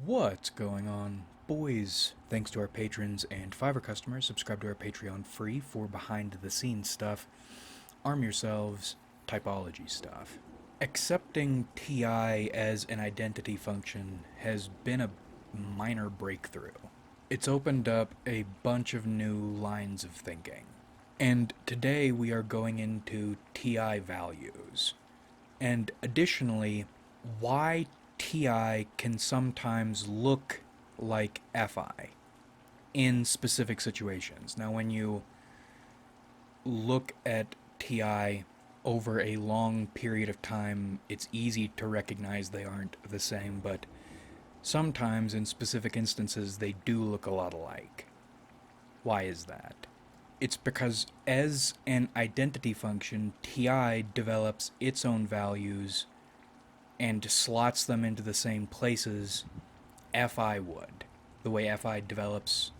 What's going on, boys? Thanks to our patrons and Fiverr customers, subscribe to our Patreon free for behind the scenes stuff, arm yourselves, typology stuff. Accepting TI as an identity function has been a minor breakthrough. It's opened up a bunch of new lines of thinking. And today we are going into TI values. And additionally, why TI can sometimes look like FI in specific situations. Now, when you look at TI over a long period of time, it's easy to recognize they aren't the same, but sometimes in specific instances they do look a lot alike. Why is that? It's because as an identity function, TI develops its own values and slots them into the same places FI would. The way FI develops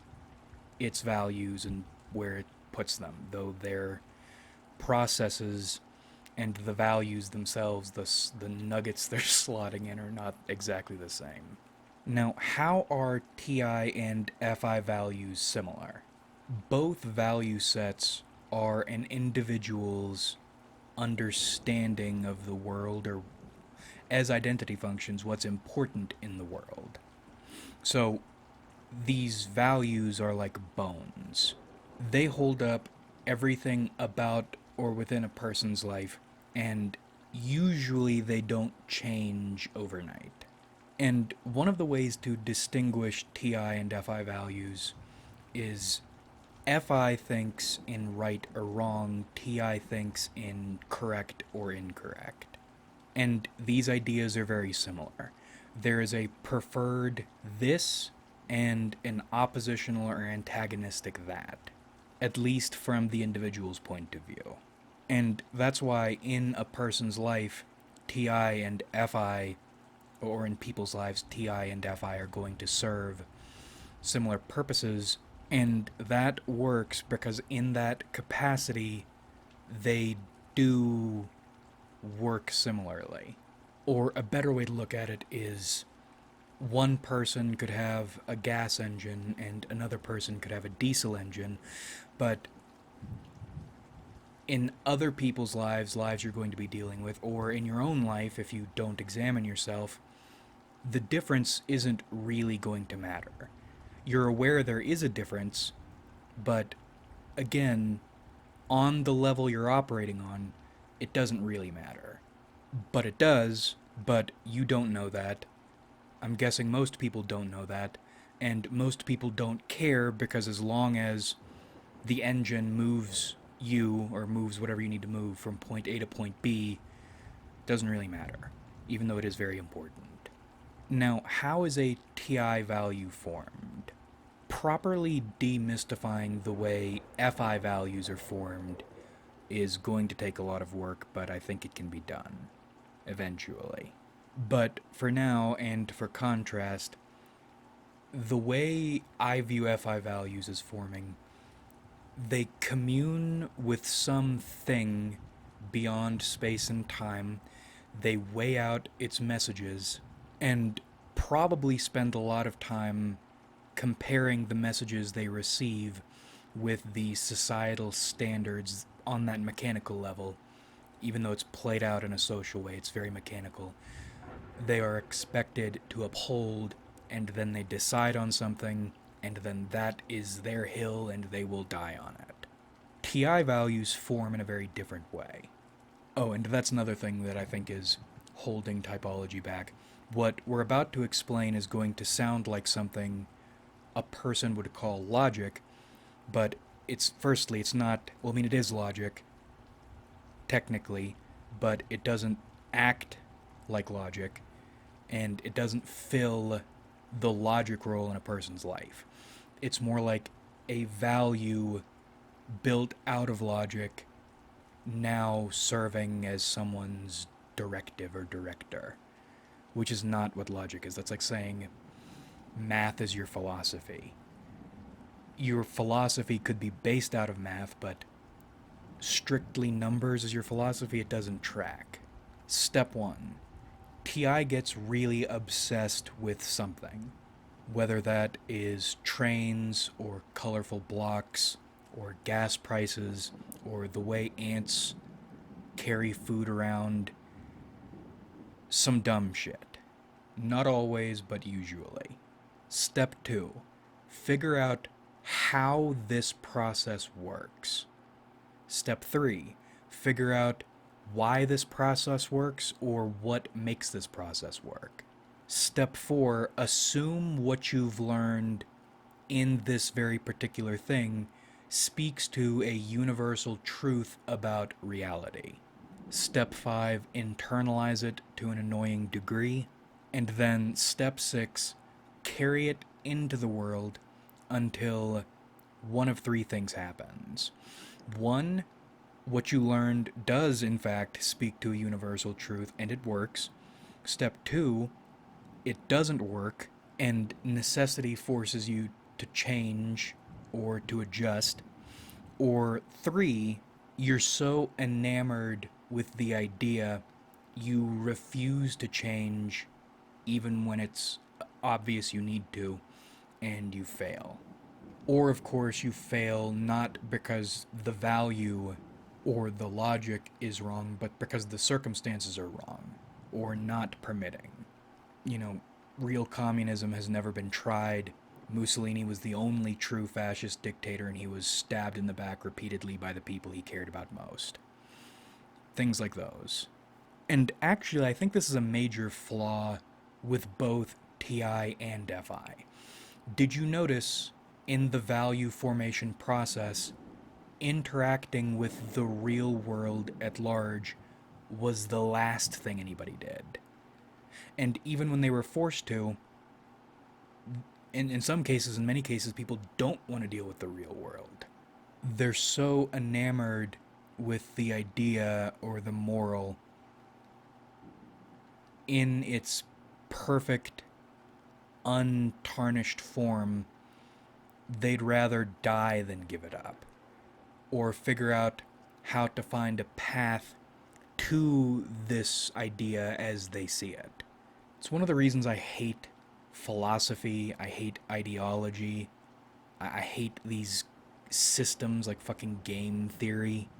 its values and where it puts them, though their processes and the values themselves, the nuggets they're slotting in, are not exactly the same. Now, how are TI and FI values similar? Both value sets are an individual's understanding of the world, or as identity functions, what's important in the world. So these values are like bones. They hold up everything about or within a person's life, and usually they don't change overnight. And one of the ways to distinguish TI and FI values is FI thinks in right or wrong, TI thinks in correct or incorrect. And these ideas are very similar. There is a preferred this and an oppositional or antagonistic that, at least from the individual's point of view. And that's why in a person's life, TI and FI, or in people's lives, TI and FI are going to serve similar purposes, and that works because in that capacity, they do work similarly. Or a better way to look at it is one person could have a gas engine and another person could have a diesel engine, but in other people's lives you're going to be dealing with, or in your own life, if you don't examine yourself, the difference isn't really going to matter. You're aware there is a difference, but again, on the level you're operating on, it doesn't really matter. But it does, but you don't know that. I'm guessing most people don't know that, and most people don't care because as long as the engine moves you, or moves whatever you need to move from point A to point B, it doesn't really matter, even though it is very important. Now, how is a TI value formed? Properly demystifying the way FI values are formed is going to take a lot of work, but I think it can be done eventually. But for now, and for contrast, the way I view FI values as forming, they commune with something beyond space and time. They weigh out its messages and probably spend a lot of time comparing the messages they receive with the societal standards on that mechanical level. Even though it's played out in a social way, it's very mechanical. They are expected to uphold, and then they decide on something, and then that is their hill and they will die on it. TI values form in a very different way. Oh, and that's another thing that I think is holding typology back. What we're about to explain is going to sound like something a person would call logic, but it's not, well, I mean, it is logic, technically, but it doesn't act like logic, and it doesn't fill the logic role in a person's life. It's more like a value built out of logic, now serving as someone's directive or director, which is not what logic is. That's like saying math is your philosophy. Your philosophy could be based out of math, but strictly numbers is your philosophy, it doesn't track. Step one, TI gets really obsessed with something, whether that is trains or colorful blocks or gas prices or the way ants carry food around, some dumb shit. Not always, but usually. Step 2. Figure out how this process works. Step 3. Figure out why this process works or what makes this process work. Step 4. Assume what you've learned in this very particular thing speaks to a universal truth about reality. Step 5, internalize it to an annoying degree. And then step 6, carry it into the world until one of three things happens. One, what you learned does in fact speak to a universal truth and it works. Step 2, it doesn't work and necessity forces you to change or to adjust. Or 3, you're so enamored with the idea you refuse to change even when it's obvious you need to, and you fail. Or, of course, you fail not because the value or the logic is wrong, but because the circumstances are wrong or not permitting. You know, real communism has never been tried. Mussolini was the only true fascist dictator, and he was stabbed in the back repeatedly by the people he cared about most. Things like those. And actually, I think this is a major flaw with both TI and FI. Did you notice in the value formation process, interacting with the real world at large was the last thing anybody did? And even when they were forced to, in some cases, in many cases, people don't want to deal with the real world. They're so enamored with the idea or the moral in its perfect, untarnished form, they'd rather die than give it up. Or figure out how to find a path to this idea as they see it. It's one of the reasons I hate philosophy, I hate ideology, I hate these systems like fucking game theory,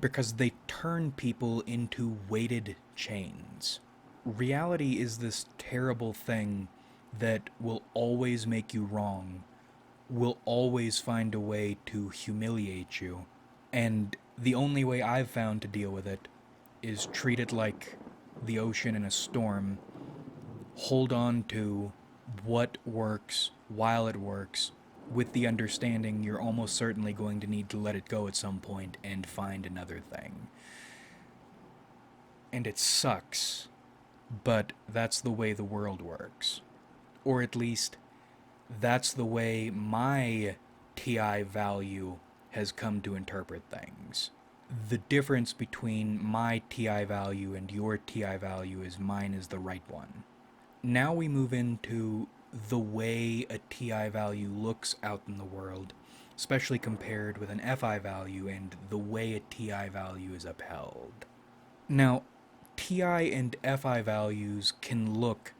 because they turn people into weighted chains. Reality is this terrible thing that will always make you wrong, will always find a way to humiliate you, and the only way I've found to deal with it is treat it like the ocean in a storm, hold on to what works while it works, with the understanding you're almost certainly going to need to let it go at some point and find another thing. And it sucks, but that's the way the world works. Or at least, that's the way my TI value has come to interpret things. The difference between my TI value and your TI value is mine is the right one. Now we move into the way a TI value looks out in the world, especially compared with an FI value and the way a TI value is upheld. Now, TI and FI values can look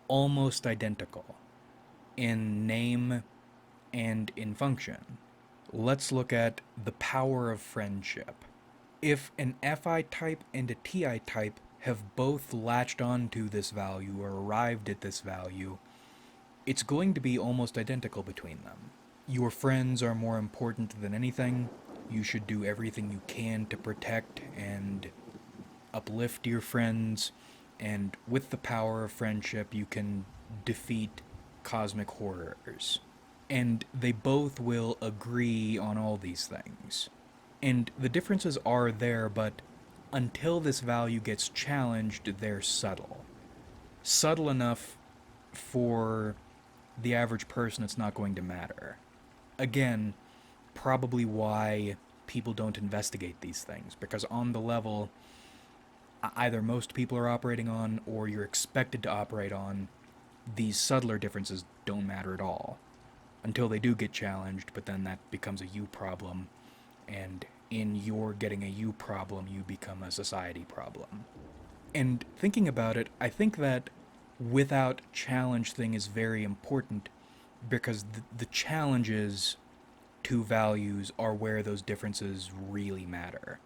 almost identical in name and in function. Let's look at the power of friendship. If an FI type and a TI type have both latched onto this value or arrived at this value, it's going to be almost identical between them. Your friends are more important than anything. You should do everything you can to protect and uplift your friends, and with the power of friendship, you can defeat cosmic horrors. And they both will agree on all these things. And the differences are there, but until this value gets challenged, they're subtle. Subtle enough for the average person it's not going to matter. Again, probably why people don't investigate these things, because on the level either most people are operating on or you're expected to operate on, these subtler differences don't matter at all. Until they do get challenged, but then that becomes a you problem, and in your getting a you problem, you become a society problem. And thinking about it, I think that without challenge thing is very important because the challenges to values are where those differences really matter.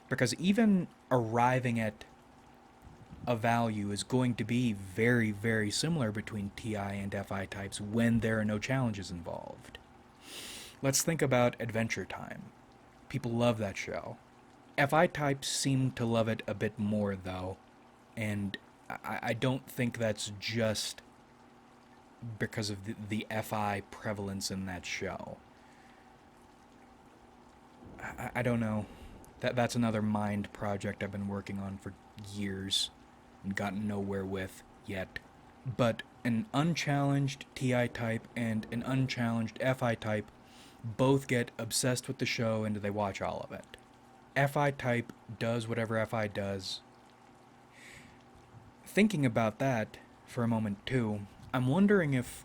Because even arriving at a value is going to be very, very similar between TI and FI types when there are no challenges involved. Let's think about Adventure Time. People love that show. FI types seem to love it a bit more, though, and I don't think that's just because of the FI prevalence in that show. I don't know. That's another mind project I've been working on for years and gotten nowhere with yet. But an unchallenged TI type and an unchallenged FI type both get obsessed with the show and they watch all of it. FI type does whatever FI does. Thinking about that for a moment too, I'm wondering if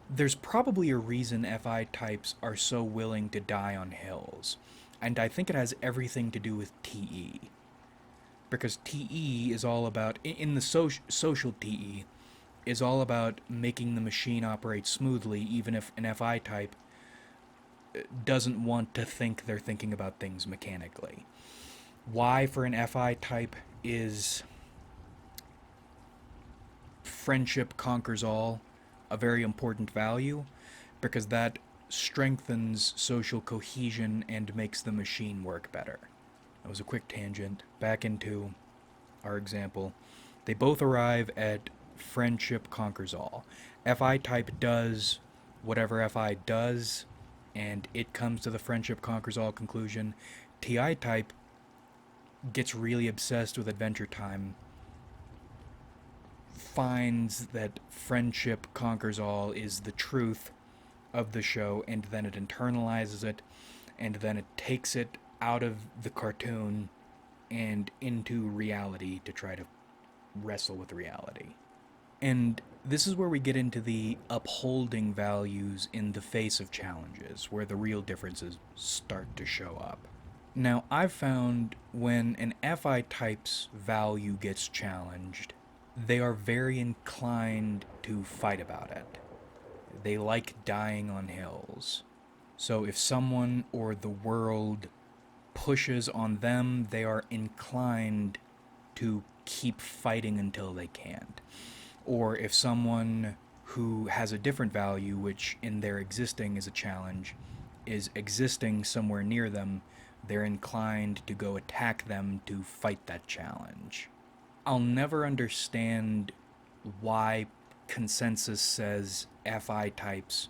there's probably a reason FI types are so willing to die on hills. And I think it has everything to do with TE. Because TE is all about, in the social TE, is all about making the machine operate smoothly, even if an FI type doesn't want to think they're thinking about things mechanically. Why for an FI type is friendship conquers all a very important value, because that strengthens social cohesion and makes the machine work better. That was a quick tangent. Back into our example. They both arrive at friendship conquers all. FI type does whatever FI does, and it comes to the friendship conquers all conclusion. TI type gets really obsessed with Adventure Time, finds that friendship conquers all is the truth of the show, and then it internalizes it, and then it takes it out of the cartoon and into reality to try to wrestle with reality. And this is where we get into the upholding values in the face of challenges, where the real differences start to show up. Now, I've found when an FI type's value gets challenged, they are very inclined to fight about it. They like dying on hills. So if someone or the world pushes on them, they are inclined to keep fighting until they can't. Or if someone who has a different value, which in their existing is a challenge, is existing somewhere near them, they're inclined to go attack them to fight that challenge. I'll never understand why consensus says FI types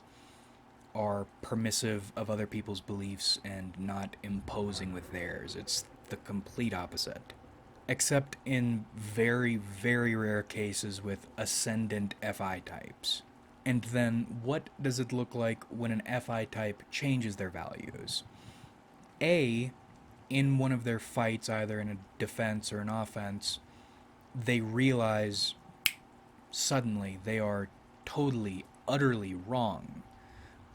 are permissive of other people's beliefs and not imposing with theirs. It's the complete opposite. Except in very, very rare cases with ascendant FI types. And then, what does it look like when an FI type changes their values? In one of their fights, either in a defense or an offense, they realize suddenly they are totally, utterly wrong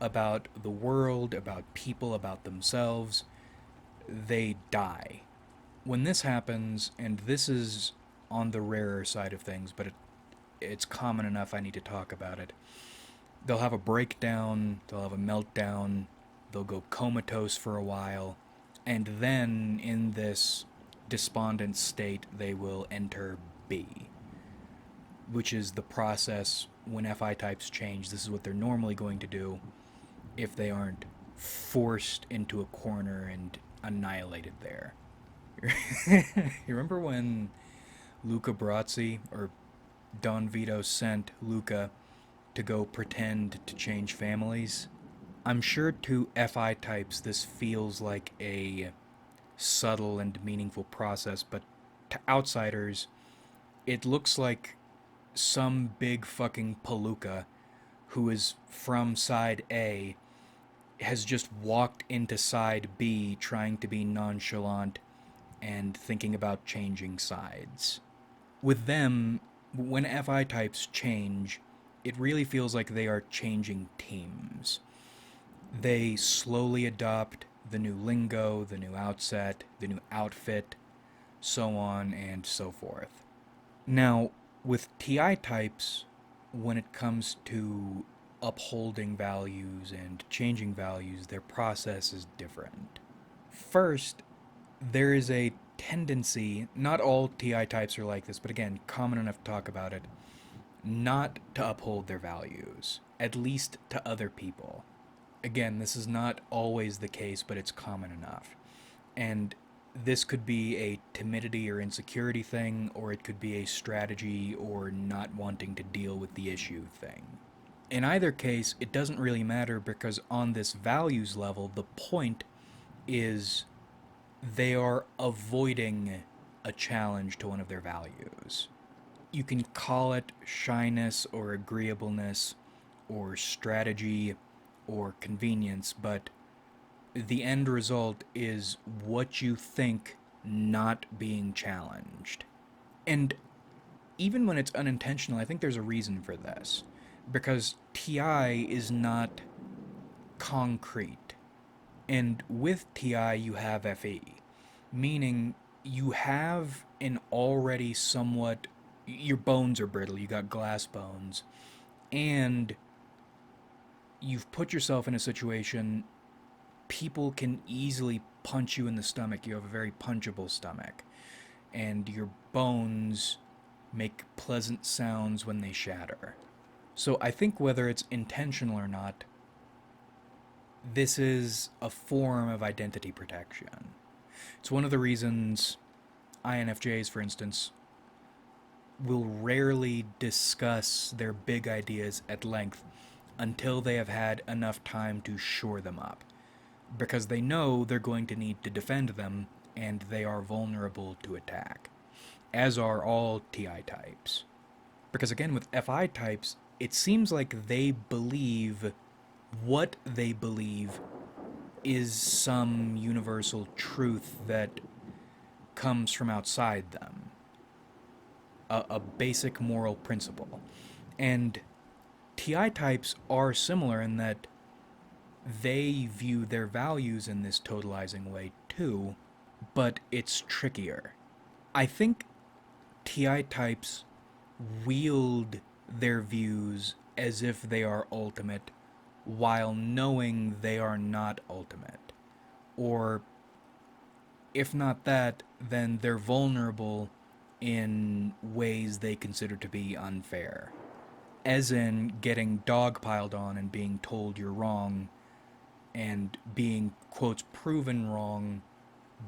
about the world, about people, about themselves. They die. When this happens, and this is on the rarer side of things, but it's common enough I need to talk about it, they'll have a breakdown, they'll have a meltdown, they'll go comatose for a while, and then in this despondent state they will enter B, which is the process when FI types change. This is what they're normally going to do if they aren't forced into a corner and annihilated there. You remember when Luca Brasi, or Don Vito, sent Luca to go pretend to change families? I'm sure to FI types this feels like a subtle and meaningful process, but to outsiders, it looks like some big fucking palooka who is from side A has just walked into side B trying to be nonchalant and thinking about changing sides. With them, when FI types change, it really feels like they are changing teams. They slowly adopt the new lingo, the new outset, the new outfit, so on and so forth. Now, with TI types, when it comes to upholding values and changing values, their process is different. First, there is a tendency, not all TI types are like this, but again, common enough to talk about it, not to uphold their values, at least to other people. Again, this is not always the case, but it's common enough. And this could be a timidity or insecurity thing, or it could be a strategy or not wanting to deal with the issue thing. In either case, it doesn't really matter because on this values level, the point is they are avoiding a challenge to one of their values. You can call it shyness or agreeableness or strategy or convenience, but the end result is what you think not being challenged. And even when it's unintentional, I think there's a reason for this. Because TI is not concrete. And with TI, you have FE, meaning you have an already somewhat. Your bones are brittle, you got glass bones, and you've put yourself in a situation people can easily punch you in the stomach. You have a very punchable stomach, and your bones make pleasant sounds when they shatter. So I think whether it's intentional or not, this is a form of identity protection. It's one of the reasons INFJs, for instance, will rarely discuss their big ideas at length until they have had enough time to shore them up, because they know they're going to need to defend them and they are vulnerable to attack, as are all TI types. Because again, with FI types, it seems like they believe what they believe is some universal truth that comes from outside them, a basic moral principle. And TI types are similar in that they view their values in this totalizing way too, but it's trickier. I think TI types wield their views as if they are ultimate while knowing they are not ultimate. Or, if not that, then they're vulnerable in ways they consider to be unfair. As in getting dogpiled on and being told you're wrong and being, quotes, proven wrong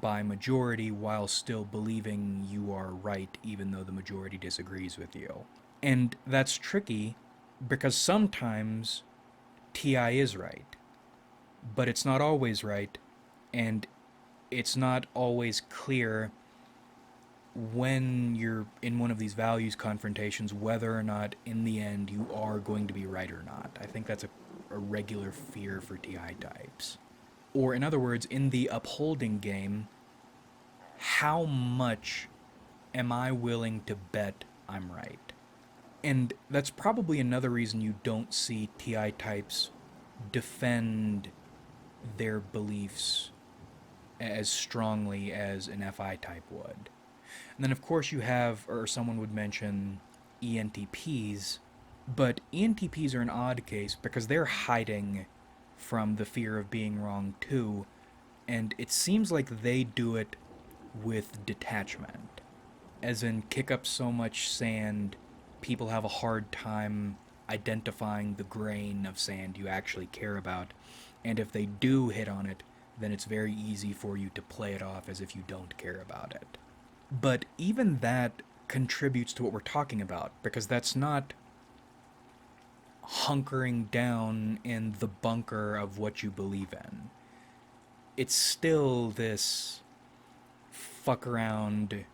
by majority while still believing you are right even though the majority disagrees with you. And that's tricky because sometimes TI is right, but it's not always right, and it's not always clear when you're in one of these values confrontations whether or not in the end you are going to be right or not. I think that's a regular fear for TI types. Or in other words, in the upholding game, how much am I willing to bet I'm right? And that's probably another reason you don't see TI types defend their beliefs as strongly as an FI type would. And then, of course, you have, or someone would mention, ENTPs, but ENTPs are an odd case because they're hiding from the fear of being wrong too, and it seems like they do it with detachment. As in, kick up so much sand, people have a hard time identifying the grain of sand you actually care about, and if they do hit on it, then it's very easy for you to play it off as if you don't care about it. But even that contributes to what we're talking about, because that's not hunkering down in the bunker of what you believe in. It's still this fuck around,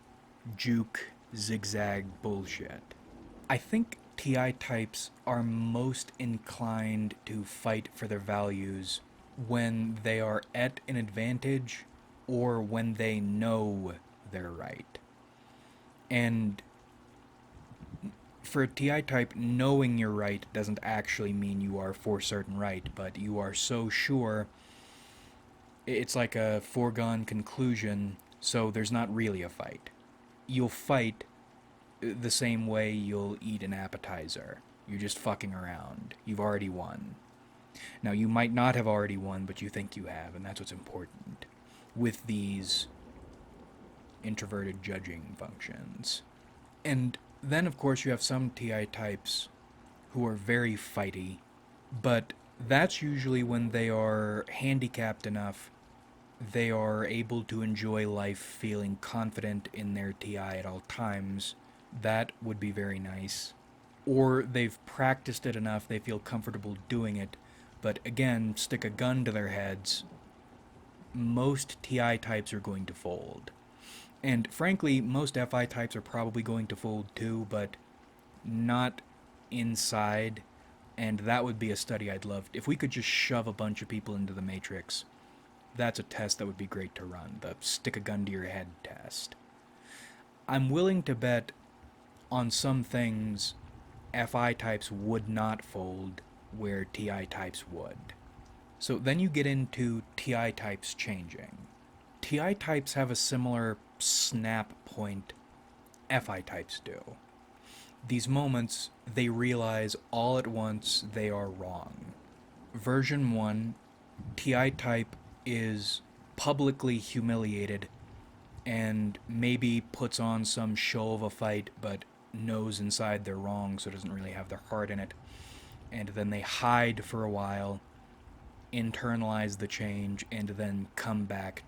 juke, zigzag bullshit. I think TI types are most inclined to fight for their values when they are at an advantage or when they know they're right. And for a TI type, knowing you're right doesn't actually mean you are for certain right, but you are so sure it's like a foregone conclusion So there's not really a fight. You'll fight the same way you'll eat an appetizer. You're just fucking around. You've already won. Now, you might not have already won, but you think you have, and that's what's important with these introverted judging functions. And then, of course, you have some TI types who are very fighty, but that's usually when they are handicapped enough they are able to enjoy life feeling confident in their TI at all times. That would be very nice. Or they've practiced it enough they feel comfortable doing it, but again, stick a gun to their heads. Most TI types are going to fold. And frankly, most FI types are probably going to fold too, but not inside. And that would be a study I'd love. If we could just shove a bunch of people into the Matrix, that's a test that would be great to run. The stick a gun to your head test. I'm willing to bet on some things FI types would not fold where TI types would. So then you get into TI types changing. TI types have a similar snap point FI types do. These moments, they realize all at once they are wrong. Version 1, TI type is publicly humiliated and maybe puts on some show of a fight but knows inside they're wrong so doesn't really have their heart in it. And then they hide for a while, internalize the change, and then come back.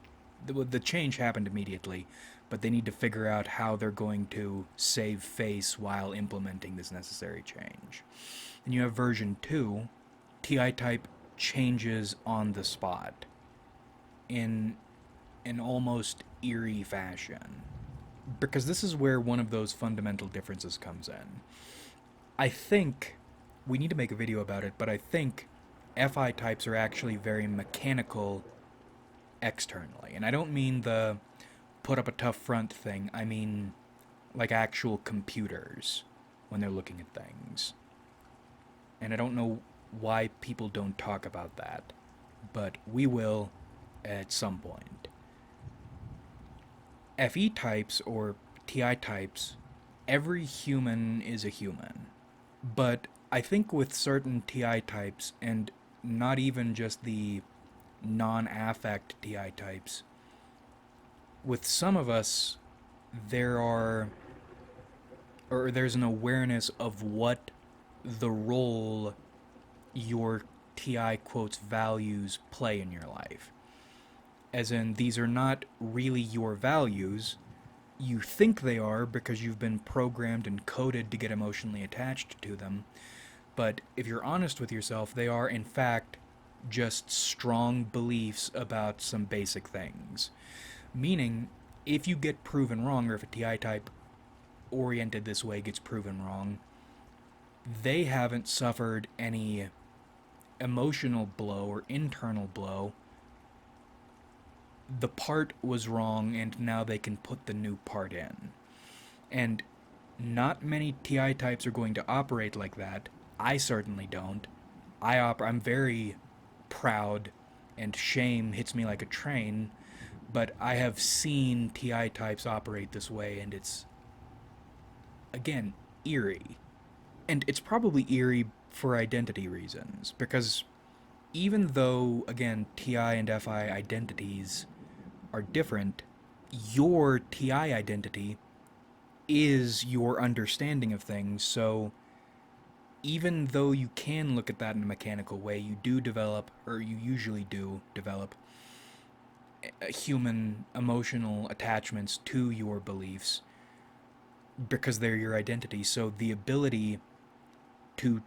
The change happened immediately, but they need to figure out how they're going to save face while implementing this necessary change. Then you have version 2, TI type changes on the spot in an almost eerie fashion. Because this is where one of those fundamental differences comes in. I think we need to make a video about it, but I think FI types are actually very mechanical externally. And I don't mean the put up a tough front thing, I mean like actual computers when they're looking at things. And I don't know why people don't talk about that, but we will at some point. FE types or TI types, every human is a human. But I think with certain TI types, and not even just the non-affect TI types, with some of us, there's an awareness of what the role your TI quotes values play in your life. As in, these are not really your values. You think they are because you've been programmed and coded to get emotionally attached to them. But if you're honest with yourself, they are, in fact, just strong beliefs about some basic things. Meaning, if you get proven wrong, or if a TI type oriented this way gets proven wrong, they haven't suffered any emotional blow or internal blow. The part was wrong, and now they can put the new part in. And not many TI types are going to operate like that. I certainly don't. I'm very proud, and shame hits me like a train, but I have seen TI types operate this way, and it's, again, eerie. And it's probably eerie for identity reasons, because even though, again, TI and FI identities are different, your TI identity is your understanding of things, so even though you can look at that in a mechanical way, you do develop, or you usually do develop, human emotional attachments to your beliefs because they're your identity. So the ability to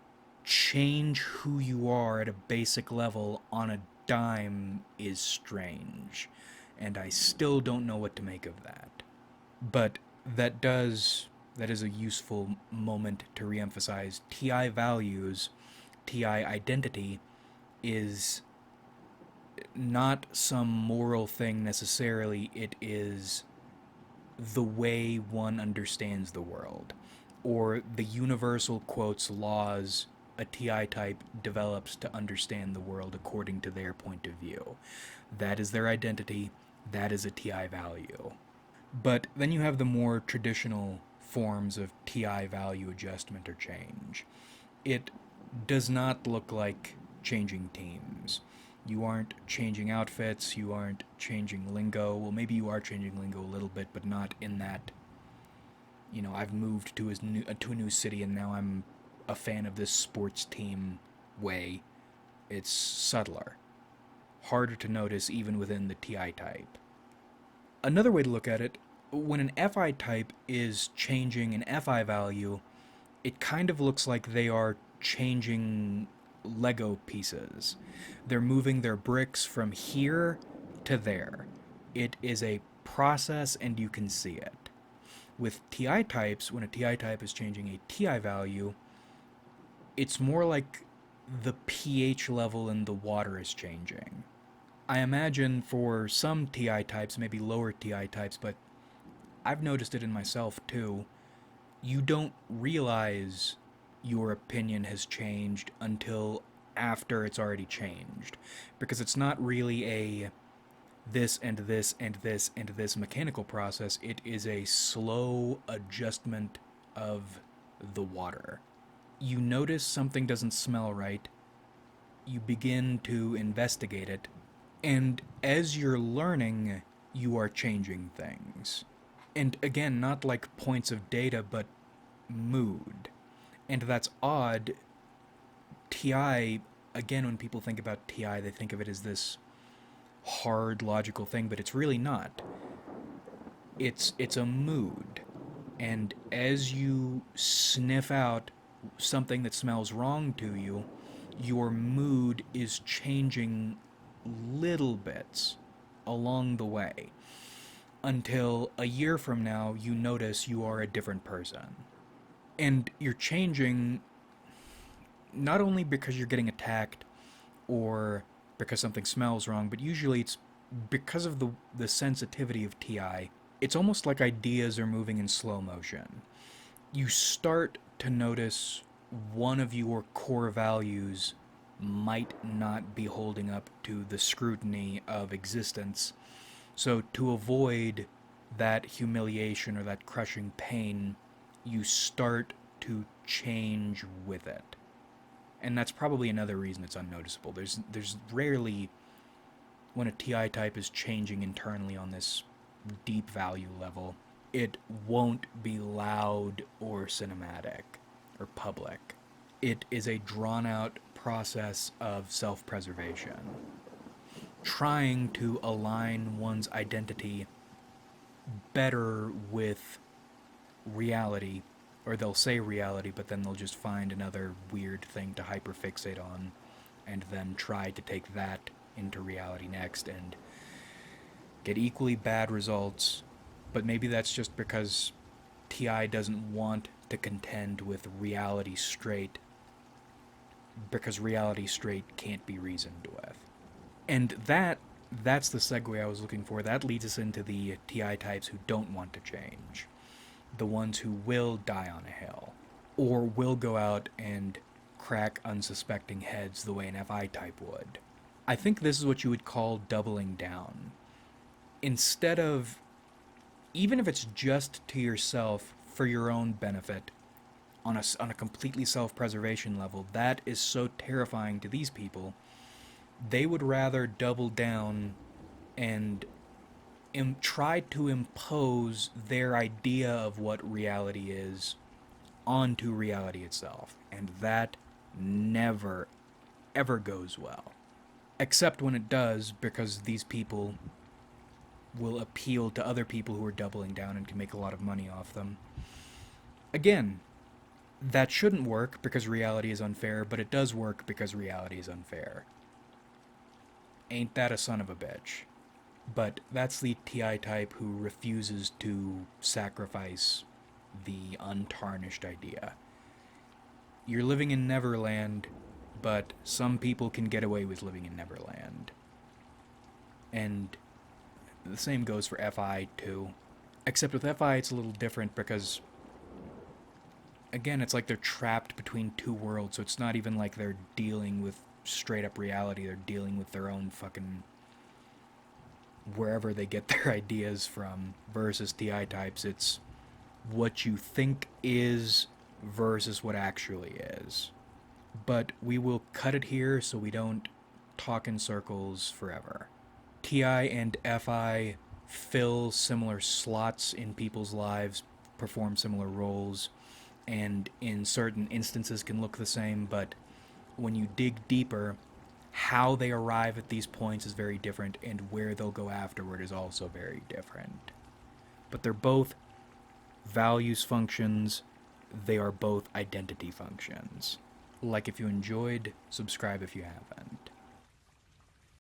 change who you are at a basic level on a dime is strange, and I still don't know what to make of that. But that is a useful moment to reemphasize. TI values, TI identity is not some moral thing necessarily, it is the way one understands the world, or the universal quotes laws a TI type develops to understand the world according to their point of view. That is their identity, that is a TI value. But then you have the more traditional forms of TI value adjustment or change. It does not look like changing teams. You aren't changing outfits, you aren't changing lingo. Well, maybe you are changing lingo a little bit, but not in that, I've moved to a new city and now I'm a fan of this sports team way. It's subtler, harder to notice even within the TI type. Another way to look at it, when an FI type is changing an FI value, it kind of looks like they are changing Lego pieces. They're moving their bricks from here to there. It is a process and you can see it. With TI types, when a TI type is changing a TI value, it's more like the pH level in the water is changing. I imagine for some TI types, maybe lower TI types, but I've noticed it in myself too, you don't realize your opinion has changed until after it's already changed. Because it's not really a this and this and this and this mechanical process, it is a slow adjustment of the water. You notice something doesn't smell right, you begin to investigate it, and as you're learning, you are changing things. And again, not like points of data, but mood. And that's odd. TI, again, when people think about TI, they think of it as this hard logical thing, but it's really not. It's a mood. And as you sniff out something that smells wrong to you, your mood is changing little bits along the way until a year from now you notice you are a different person. And you're changing not only because you're getting attacked or because something smells wrong, but usually it's because of the sensitivity of TI. It's almost like ideas are moving in slow motion. You start to notice one of your core values might not be holding up to the scrutiny of existence. So, to avoid that humiliation or that crushing pain, you start to change with it. And that's probably another reason it's unnoticeable. There's rarely, when a TI type is changing internally on this deep value level, it won't be loud or cinematic or public. It is a drawn out process of self preservation, trying to align one's identity better with reality, or they'll say reality, but then they'll just find another weird thing to hyperfixate on and then try to take that into reality next and get equally bad results. But maybe that's just because TI doesn't want to contend with reality straight, because reality straight can't be reasoned with. And that's the segue I was looking for. That leads us into the TI types who don't want to change. The ones who will die on a hill, or will go out and crack unsuspecting heads the way an FI type would. I think this is what you would call doubling down. Instead of, even if it's just to yourself for your own benefit, on a completely self-preservation level, that is so terrifying to these people, they would rather double down and try to impose their idea of what reality is onto reality itself. And that never, ever goes well. Except when it does, because these people will appeal to other people who are doubling down and can make a lot of money off them. Again, that shouldn't work because reality is unfair, but it does work because reality is unfair. Ain't that a son of a bitch? But that's the TI type who refuses to sacrifice the untarnished idea. You're living in Neverland, but some people can get away with living in Neverland. And the same goes for FI too. Except with FI it's a little different because, again, it's like they're trapped between two worlds, so it's not even like they're dealing with straight up reality, they're dealing with their own fucking wherever they get their ideas from, versus TI types, it's what you think is versus what actually is. But we will cut it here so we don't talk in circles forever. TI and FI fill similar slots in people's lives, perform similar roles, and in certain instances can look the same, but when you dig deeper, how they arrive at these points is very different, and where they'll go afterward is also very different. But they're both values functions, they are both identity functions. Like if you enjoyed, subscribe if you haven't.